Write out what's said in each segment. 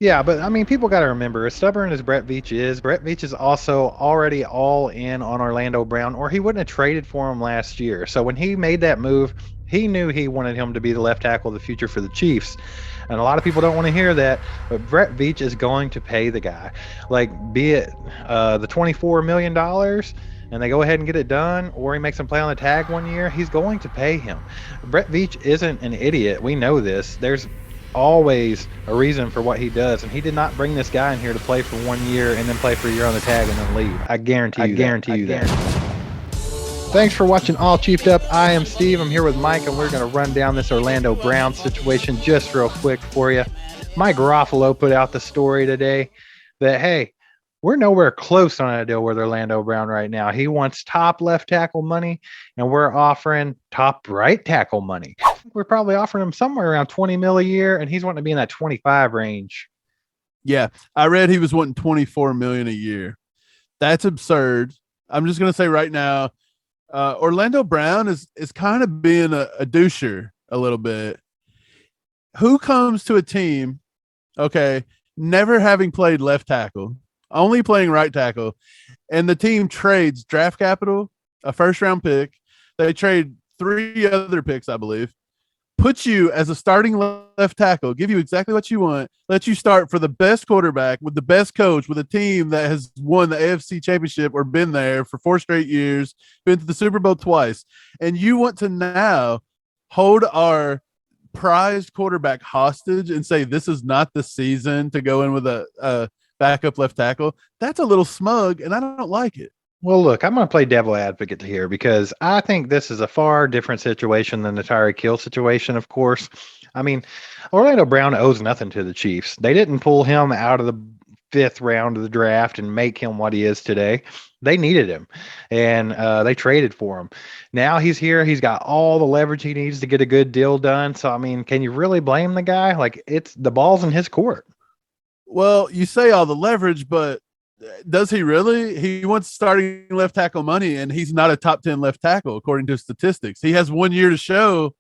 Yeah, but I mean, people got to remember, as stubborn as Brett Veach is also already all in on Orlando Brown, or he wouldn't have traded for him last year. So when he made that move, he knew he wanted him to be the left tackle of the future for the Chiefs. And a lot of people don't want to hear that, but Brett Veach is going to pay the guy. Like, be it the $24 million, and they go ahead and get it done, or he makes him play on the tag 1 year, he's going to pay him. Brett Veach isn't an idiot. We know this. There's always a reason for what he does, and he did not bring this guy in here to play for 1 year and then play for a year on the tag and then leave. I guarantee I you that. guarantee you that. Thanks for watching All Chiefed Up. I am Steve. I'm here with Mike, and we're going to run down this Orlando Brown situation just real quick for you. Mike Garofalo put out the story today that, hey, we're nowhere close on a deal with Orlando Brown right now. He wants top left tackle money, and we're offering top right tackle money. We're probably offering him somewhere around 20 mil a year, and he's wanting to be in that 25 range. Yeah, I read he was wanting 24 million a year. That's absurd. I'm just gonna say right now, Orlando Brown is kind of being a doucher a little bit. Who comes to a team, okay, never having played left tackle, only playing right tackle, and the team trades draft capital, a first round pick. They trade 3 other picks, I believe, put you as a starting left tackle, give you exactly what you want, let you start for the best quarterback with the best coach with a team that has won the AFC championship or been there for 4 straight years, been to the Super Bowl twice. And you want to now hold our prized quarterback hostage and say, this is not the season to go in with a backup left tackle. That's a little smug, and I don't like it. Well, look, I'm going to play devil advocate here because I think this is a far different situation than the Tyreek Hill situation, of course. I mean, Orlando Brown owes nothing to the Chiefs. They didn't pull him out of the fifth round of the draft and make him what he is today. They needed him, and they traded for him. Now he's here. He's got all the leverage he needs to get a good deal done. So, I mean, can you really blame the guy? Like, it's the ball's in his court. Well, you say all the leverage, but does he really? He wants starting left tackle money, and he's not a top 10 left tackle, according to statistics. He has 1 year to show,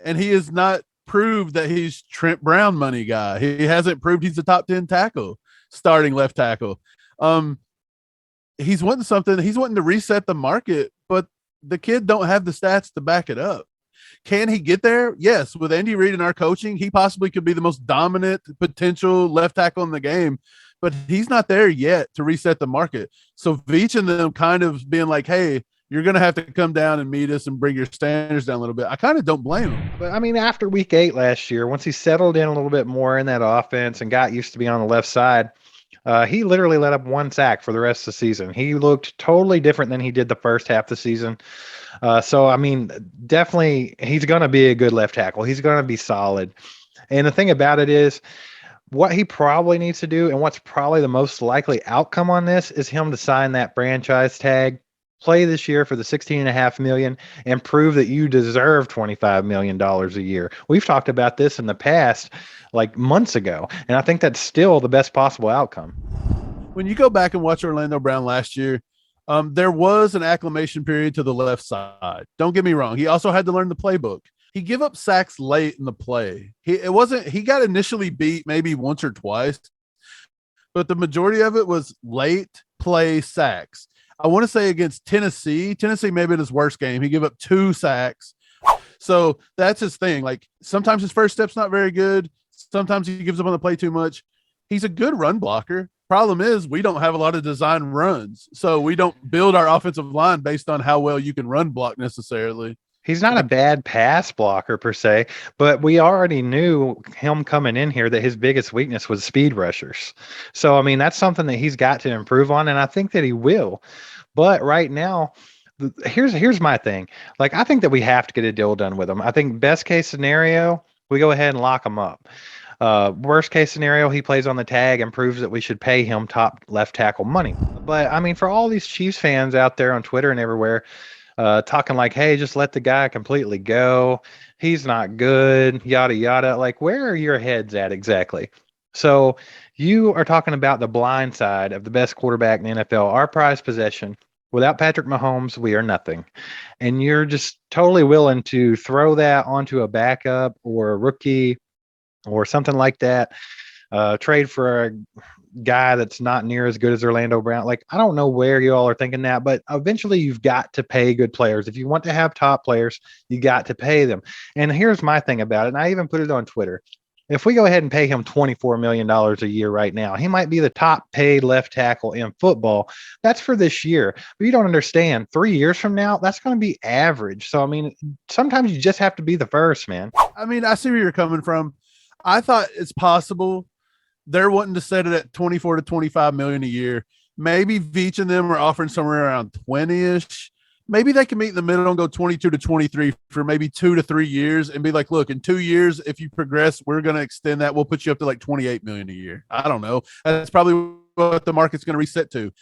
and he has not proved that he's Trent Brown money guy. He hasn't proved he's a top 10 tackle, starting left tackle. He's wanting something. He's wanting to reset the market, but the kid don't have the stats to back it up. Can he get there? Yes. With Andy Reid and our coaching, he possibly could be the most dominant potential left tackle in the game, but he's not there yet to reset the market. So Veach and them kind of being like, hey, you're going to have to come down and meet us and bring your standards down a little bit. I kind of don't blame him. But I mean, after week 8 last year, once he settled in a little bit more in that offense and got used to being on the left side, he literally let up 1 sack for the rest of the season. He looked totally different than he did the first half of the season. So, I mean, definitely he's going to be a good left tackle. He's going to be solid. And the thing about it is, what he probably needs to do and what's probably the most likely outcome on this is him to sign that franchise tag, play this year for the 16.5 million, and prove that you deserve $25 million a year. We've talked about this in the past, like months ago, and I think that's still the best possible outcome. When you go back and watch Orlando Brown last year, there was an acclimation period to the left side. Don't get me wrong. He also had to learn the playbook. He gave up sacks late in the play. He got initially beat maybe once or twice, but the majority of it was late play sacks. I want to say against Tennessee maybe in his worst game, he gave up 2 sacks. So that's his thing. Like, sometimes his first step's not very good. Sometimes he gives up on the play too much. He's a good run blocker. Problem is, we don't have a lot of design runs. So we don't build our offensive line based on how well you can run block necessarily. He's not a bad pass blocker per se, but we already knew him coming in here that his biggest weakness was speed rushers. So, I mean, that's something that he's got to improve on, and I think that he will. But right now, here's my thing. Like, I think that we have to get a deal done with him. I think best case scenario, we go ahead and lock him up. Worst case scenario, he plays on the tag and proves that we should pay him top left tackle money. But I mean, for all these Chiefs fans out there on Twitter and everywhere, talking like, hey, just let the guy completely go. He's not good, yada, yada. Like, where are your heads at exactly? So you are talking about the blind side of the best quarterback in the NFL, our prized possession. Without Patrick Mahomes, we are nothing. And you're just totally willing to throw that onto a backup or a rookie or something like that. trade for a guy that's not near as good as Orlando Brown. Like, I don't know where you all are thinking that, but eventually you've got to pay good players. If you want to have top players, you got to pay them. And here's my thing about it, and I even put it on Twitter. If we go ahead and pay him $24 million a year right now, he might be the top paid left tackle in football. That's for this year. But you don't understand. 3 years from now, that's going to be average. So, I mean, sometimes you just have to be the first, man. I mean, I see where you're coming from. I thought it's possible they're wanting to set it at 24 to 25 million a year. Maybe Veach and them are offering somewhere around 20-ish. Maybe they can meet in the middle and go 22 to 23 for maybe 2 to 3 years and be like, look, in 2 years, if you progress, we're going to extend that. We'll put you up to like 28 million a year. I don't know. That's probably what the market's going to reset to.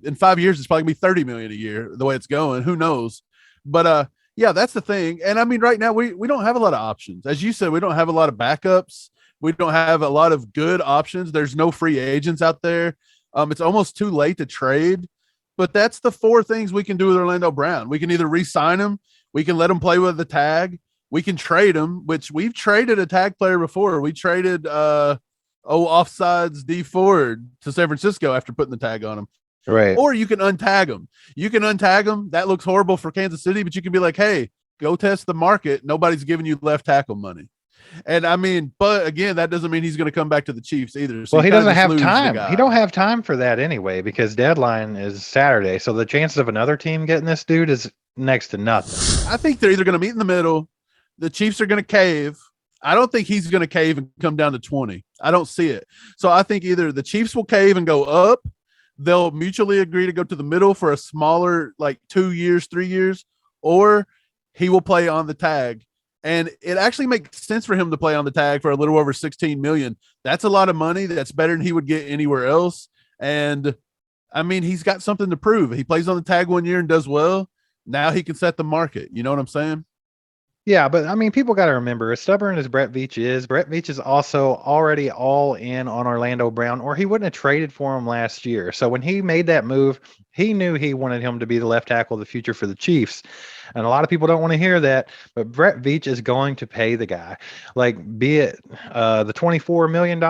In 5 years, it's probably going to be 30 million a year the way it's going. Who knows? But yeah, that's the thing. And I mean, right now, we don't have a lot of options. As you said, we don't have a lot of backups. We don't have a lot of good options. There's no free agents out there. It's almost too late to trade. But that's the 4 things we can do with Orlando Brown. We can either re-sign him, we can let him play with the tag, we can trade him, which we've traded a tag player before. We traded offsides D Ford to San Francisco after putting the tag on him. Right. Or you can untag him. You can untag him. That looks horrible for Kansas City, but you can be like, hey, go test the market. Nobody's giving you left tackle money. And I mean, but again, that doesn't mean he's going to come back to the Chiefs either. So well, he doesn't have time. He don't have time for that anyway, because deadline is Saturday. So the chances of another team getting this dude is next to nothing. I think they're either going to meet in the middle. The Chiefs are going to cave. I don't think he's going to cave and come down to 20. I don't see it. So I think either the Chiefs will cave and go up. They'll mutually agree to go to the middle for a smaller, like 2 years, 3 years, or he will play on the tag. And it actually makes sense for him to play on the tag for a little over 16 million. That's a lot of money. That's better than he would get anywhere else. And I mean, he's got something to prove. He plays on the tag 1 year and does well. Now he can set the market. You know what I'm saying? Yeah, but I mean, people got to remember, as stubborn as Brett Veach is also already all in on Orlando Brown, or he wouldn't have traded for him last year. So when he made that move, he knew he wanted him to be the left tackle of the future for the Chiefs. And a lot of people don't want to hear that, but Brett Veach is going to pay the guy, like be it the $24 million,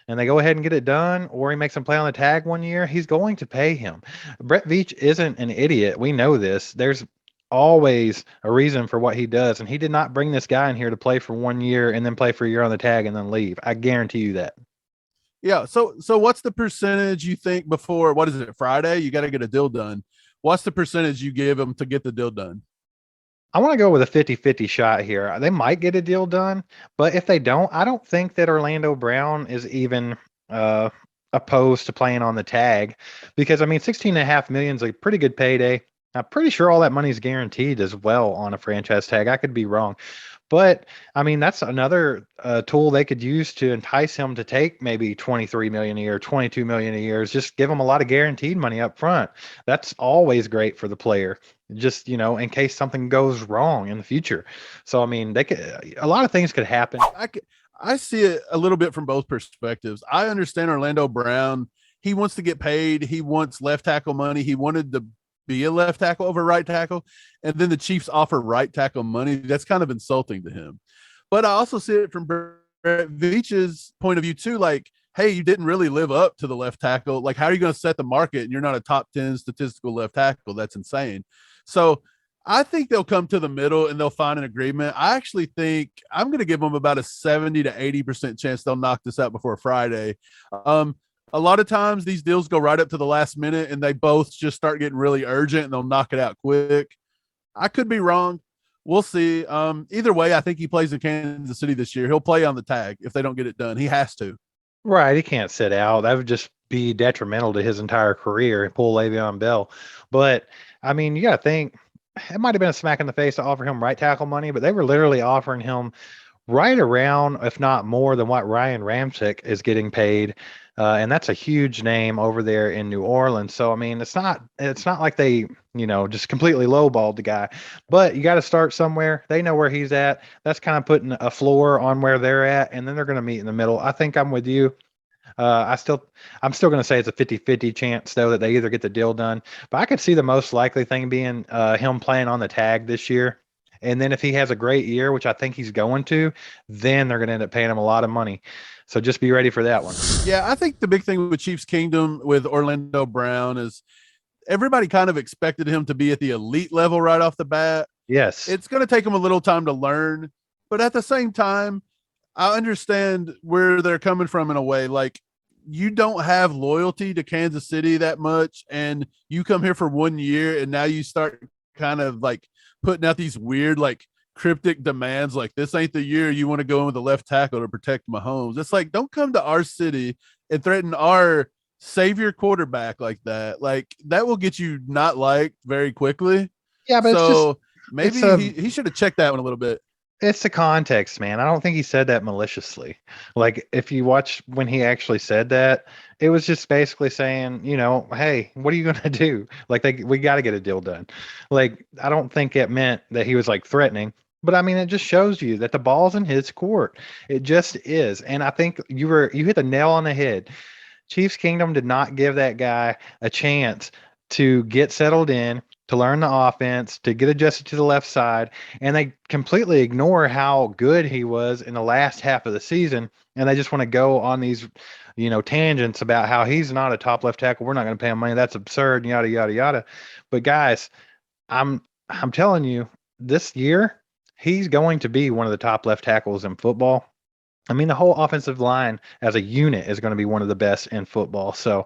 and they go ahead and get it done, or he makes him play on the tag 1 year, he's going to pay him. Brett Veach isn't an idiot. We know this. There's always a reason for what he does, and he did not bring this guy in here to play for 1 year and then play for a year on the tag and then leave. I guarantee you that. Yeah. So what's the percentage you think before, what is it, Friday? You got to get a deal done. What's the percentage you give them to get the deal done? I want to go with a 50-50 shot here. They might get a deal done, but if they don't, I don't think that Orlando Brown is even opposed to playing on the tag, because I mean, 16.5 million is a pretty good payday. I'm pretty sure all that money is guaranteed as well on a franchise tag. I could be wrong. But I mean, that's another tool they could use to entice him to take maybe 23 million a year, 22 million a year, is just give him a lot of guaranteed money up front. That's always great for the player, just, you know, in case something goes wrong in the future. So, I mean, they could, a lot of things could happen. I see it a little bit from both perspectives. I understand Orlando Brown. He wants to get paid. He wants left tackle money. He wanted to be a left tackle over right tackle, and then the Chiefs offer right tackle money. That's kind of insulting to him. But I also see it from Brett Veach's point of view too. Like, hey, you didn't really live up to the left tackle. Like, how are you going to set the market and you're not a top 10 statistical left tackle? That's insane. So I think they'll come to the middle and they'll find an agreement. I actually think I'm going to give them about a 70 to 80% chance they'll knock this out before Friday. A lot of times these deals go right up to the last minute and they both just start getting really urgent and they'll knock it out quick. I could be wrong. We'll see. Either way, I think he plays in Kansas City this year. He'll play on the tag if they don't get it done. He has to. Right. He can't sit out. That would just be detrimental to his entire career and pull Le'Veon Bell. But I mean, you got to think it might have been a smack in the face to offer him right tackle money, but they were literally offering him right around, if not more than what Ryan Ramczyk is getting paid. And that's a huge name over there in New Orleans. So, I mean, it's not like they, you know, just completely lowballed the guy, but you got to start somewhere. They know where he's at. That's kind of putting a floor on where they're at. And then they're going to meet in the middle. I think I'm with you. I'm still going to say it's a 50-50 chance though that they either get the deal done, but I could see the most likely thing being him playing on the tag this year. And then if he has a great year, which I think he's going to, then they're going to end up paying him a lot of money. So just be ready for that one. Yeah, I think the big thing with Chiefs Kingdom with Orlando Brown is everybody kind of expected him to be at the elite level right off the bat. Yes. It's going to take him a little time to learn, but at the same time, I understand where they're coming from in a way. Like, you don't have loyalty to Kansas City that much, and you come here for 1 year, and now you start kind of like putting out these weird, like, cryptic demands, like this ain't the year you want to go in with the left tackle to protect Mahomes. It's like, don't come to our city and threaten our savior quarterback like that. Like, that will get you not liked very quickly. Yeah, but So it's maybe a he should have checked that one a little bit. it's the context, man. I don't think he said that maliciously. Like if you watch when he actually said that, it was just basically saying, hey, what are you gonna do? Like we got to get a deal done. Like I don't think it meant that he was like threatening, but I mean it just shows you that the ball's in his court. It just is, and I think you hit the nail on the head. Chiefs Kingdom did not give that guy a chance to get settled in, to learn the offense, to get adjusted to the left side, and they completely ignore how good he was in the last half of the season, and they just want to go on these, tangents about how he's not a top left tackle. We're not going to pay him money. That's absurd. Yada yada yada. But guys, I'm telling you, this year he's going to be one of the top left tackles in football. I mean, the whole offensive line as a unit is going to be one of the best in football. So,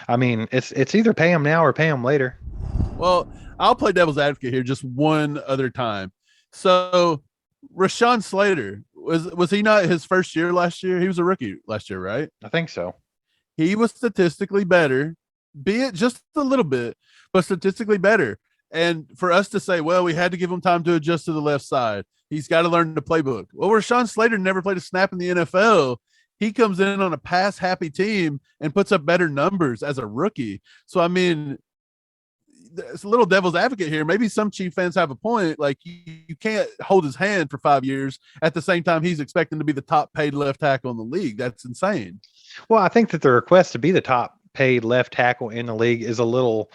I mean, it's either pay him now or pay him later. Well, I'll play devil's advocate here just one other time. So Rashawn Slater, was he not his first year last year? He was a rookie last year, right? I think so. He was statistically better, be it just a little bit, but statistically better. And for us to say, well, we had to give him time to adjust to the left side. He's got to learn the playbook. Well, Rashawn Slater never played a snap in the NFL. He comes in on a pass happy team and puts up better numbers as a rookie. So, I mean, it's a little devil's advocate here. Maybe some Chief fans have a point. Like, you can't hold his hand for 5 years at the same time he's expecting to be the top paid left tackle in the league. That's insane. Well, I think that the request to be the top paid left tackle in the league is a little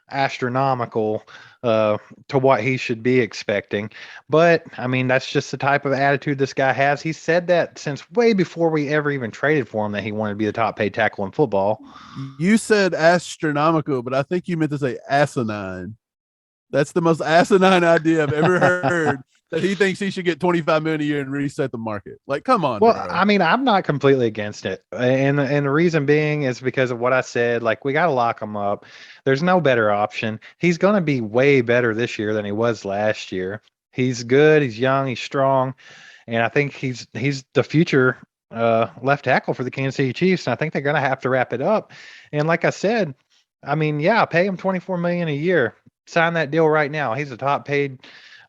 astronomical to what he should be expecting. But I mean, that's just the type of attitude this guy has. He said that since way before we ever even traded for him that he wanted to be the top paid tackle in football. You said astronomical, but I think you meant to say asinine. That's the most asinine idea I've ever heard. That he thinks he should get 25 million a year and reset the market. Like, come on. Well, bro. I mean, I'm not completely against it, and the reason being is because of what I said. Like, we got to lock him up. There's no better option. He's going to be way better this year than he was last year. He's good. He's young. He's strong, and I think he's the future left tackle for the Kansas City Chiefs. And I think they're going to have to wrap it up. And like I said, I mean, yeah, pay him 24 million a year. Sign that deal right now. He's the top paid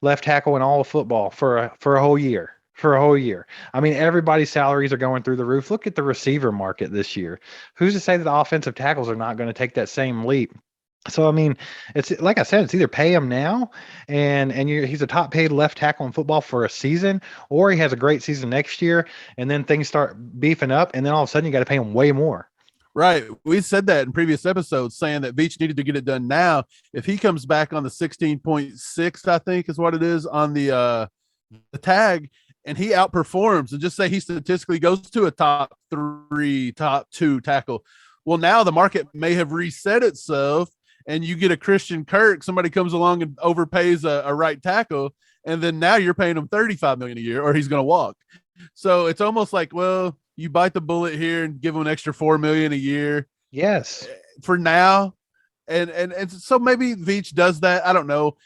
left tackle in all of football for a whole year. For a whole year. I mean, everybody's salaries are going through the roof. Look at the receiver market this year. Who's to say that the offensive tackles are not going to take that same leap? So I mean, it's like I said, it's either pay him now, and he's a top paid left tackle in football for a season, or he has a great season next year, and then things start beefing up, and then all of a sudden you got to pay him way more. Right. We said that in previous episodes, saying that Veach needed to get it done now. If he comes back on the 16.6, I think is what it is on the tag, and he outperforms, and just say he statistically goes to a top 3, top 2 tackle. Well, now the market may have reset itself, and you get a Christian Kirk. Somebody comes along and overpays a right tackle, and then now you're paying him 35 million a year, or he's going to walk. So it's almost like, well, you bite the bullet here and give him an extra 4 million a year. Yes. For now. And so maybe Veach does that. I don't know.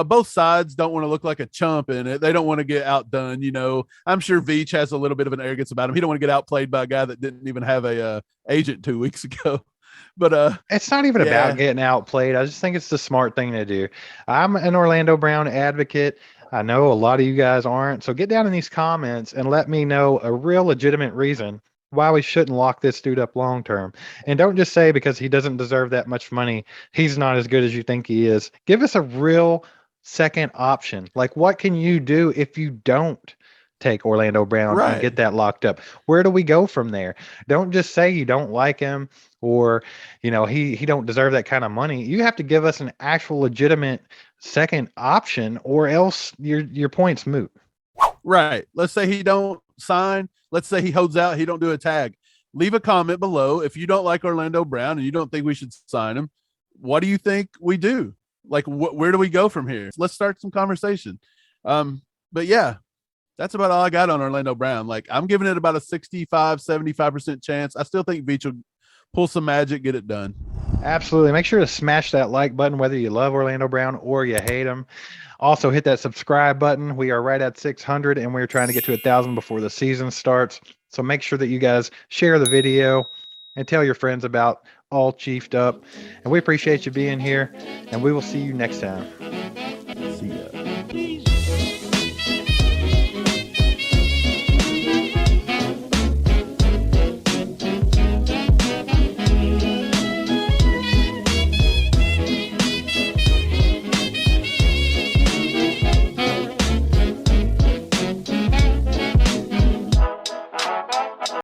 Both sides don't want to look like a chump in it. They don't want to get outdone. I'm sure Veach has a little bit of an arrogance about him. He don't want to get outplayed by a guy that didn't even have a agent 2 weeks ago. But it's not even about getting outplayed. I just think it's the smart thing to do. I'm an Orlando Brown advocate. I know a lot of you guys aren't. So get down in these comments and let me know a real legitimate reason why we shouldn't lock this dude up long term. And don't just say because he doesn't deserve that much money, he's not as good as you think he is. Give us a real second option. Like, what can you do if you don't take Orlando Brown and get that locked up? Where do we go from there? Don't just say you don't like him or he don't deserve that kind of money. You have to give us an actual legitimate second option, or else your point's moot. Right. Let's say he don't sign, let's say he holds out, he don't do a tag, leave a comment below. If you don't like Orlando Brown and you don't think we should sign him, what do you think we do? Like, where do we go from here? Let's start some conversation. But yeah, that's about all I got on Orlando Brown. Like, I'm giving it about a 65-75% chance. I still think Veach will pull some magic, get it done. Absolutely. Make sure to smash that like button, whether you love Orlando Brown or you hate him. Also, hit that subscribe button. We are right at 600, and we're trying to get to 1,000 before the season starts. So make sure that you guys share the video and tell your friends about All Chiefed Up. And we appreciate you being here, and we will see you next time. See ya.